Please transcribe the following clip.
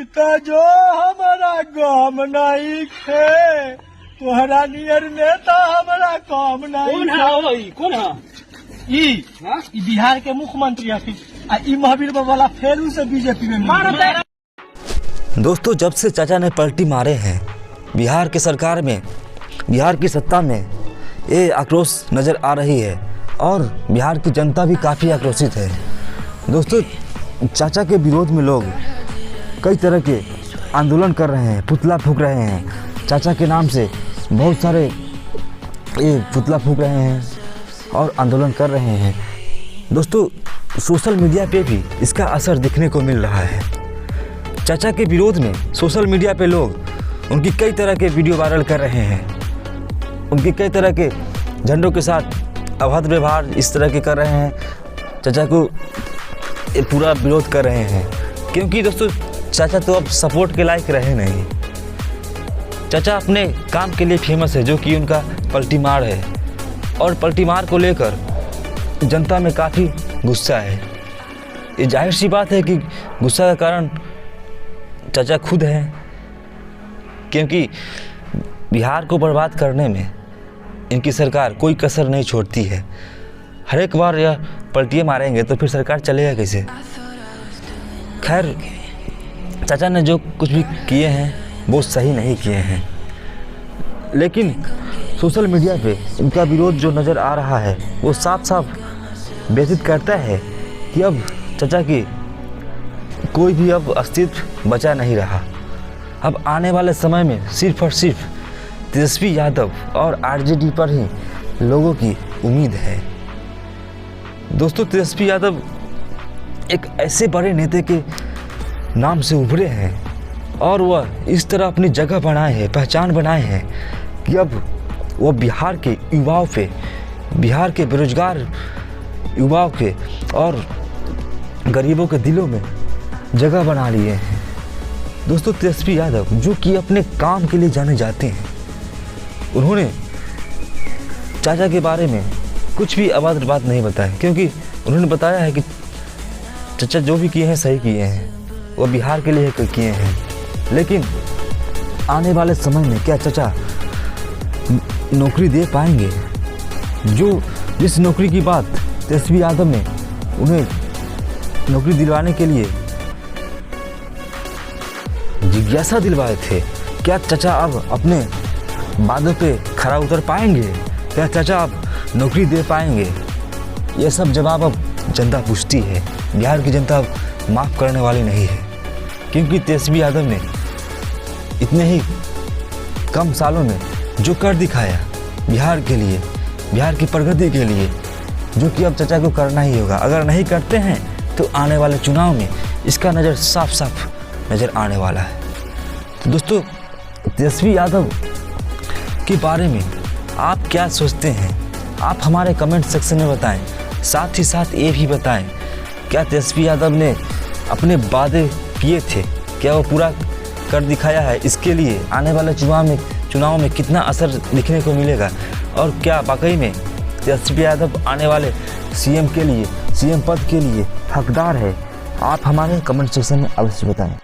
का जो हमारा गम नहीं खे तोहरा नियर नेता हमारा काम नहीं। कौन है ई बिहार के मुख्यमंत्री आ ई महावीर वाला फेरू से बीजेपी में। दोस्तों, जब से चाचा ने पलटी मारे हैं बिहार की सरकार में, बिहार की सत्ता में, ये आक्रोश नज़र आ रही है और बिहार की जनता भी काफ़ी आक्रोशित है। दोस्तों, चाचा के विरोध में लोग कई तरह के आंदोलन कर रहे हैं, पुतला फूंक रहे हैं। चाचा के नाम से बहुत सारे ये पुतला फूंक रहे हैं और आंदोलन कर रहे हैं। दोस्तों, सोशल मीडिया पे भी इसका असर दिखने को मिल रहा है। चाचा के विरोध में सोशल मीडिया पे लोग उनकी कई तरह के वीडियो वायरल कर रहे हैं, उनकी कई तरह के झंडों के साथ अभद्र व्यवहार इस तरह के कर रहे हैं, चाचा को पूरा विरोध कर रहे हैं। क्योंकि दोस्तों, चाचा तो अब सपोर्ट के लायक रहे नहीं। चाचा अपने काम के लिए फेमस है, जो कि उनका पलटी मार है, और पलटी मार को लेकर जनता में काफ़ी गुस्सा है। ये जाहिर सी बात है कि गुस्सा का कारण चाचा खुद हैं, क्योंकि बिहार को बर्बाद करने में इनकी सरकार कोई कसर नहीं छोड़ती है। हर एक बार यह पलटियाँ मारेंगे तो फिर सरकार चलेगा कैसे। खैर, चाचा ने जो कुछ भी किए हैं वो सही नहीं किए हैं, लेकिन सोशल मीडिया पे इनका विरोध जो नज़र आ रहा है वो साफ साफ व्यथित करता है कि अब चाचा की कोई भी अब अस्तित्व बचा नहीं रहा। अब आने वाले समय में सिर्फ और सिर्फ तेजस्वी यादव और आरजेडी पर ही लोगों की उम्मीद है। दोस्तों, तेजस्वी यादव एक ऐसे बड़े नेता के नाम से उभरे हैं और वह इस तरह अपनी जगह बनाए हैं, पहचान बनाए हैं कि अब वह बिहार के युवाओं पे, बिहार के बेरोजगार युवाओं के और गरीबों के दिलों में जगह बना लिए हैं। दोस्तों, तेजस्वी यादव जो कि अपने काम के लिए जाने जाते हैं, उन्होंने चाचा के बारे में कुछ भी अभद्र बात नहीं बताया, क्योंकि उन्होंने बताया है कि चाचा जो भी किए हैं सही किए हैं, वो बिहार के लिए किए हैं। लेकिन आने वाले समय में क्या चाचा नौकरी दे पाएंगे? जिस नौकरी की बात तेजस्वी यादव ने उन्हें नौकरी दिलवाने के लिए जिज्ञासा दिलवाए थे, क्या चाचा अब अपने वादों पे खरा उतर पाएंगे? क्या चाचा अब नौकरी दे पाएंगे? यह सब जवाब अब जनता पूछती है। बिहार की जनता अब माफ़ करने वाली नहीं है, क्योंकि तेजस्वी यादव ने इतने ही कम सालों में जो कर दिखाया बिहार के लिए, बिहार की प्रगति के लिए, जो कि अब चाचा को करना ही होगा। अगर नहीं करते हैं तो आने वाले चुनाव में इसका नज़र साफ साफ नज़र आने वाला है। तो दोस्तों, तेजस्वी यादव के बारे में आप क्या सोचते हैं? आप हमारे कमेंट सेक्शन में बताएं। साथ ही साथ ये भी बताएं, क्या तेजस्वी यादव ने अपने वादे किए थे, क्या वो पूरा कर दिखाया है? इसके लिए आने वाले चुनाव में कितना असर दिखने को मिलेगा, और क्या वाकई में तेजस्वी यादव आने वाले सीएम पद के लिए हकदार है? आप हमारे कमेंट सेक्शन में अवश्य बताएं।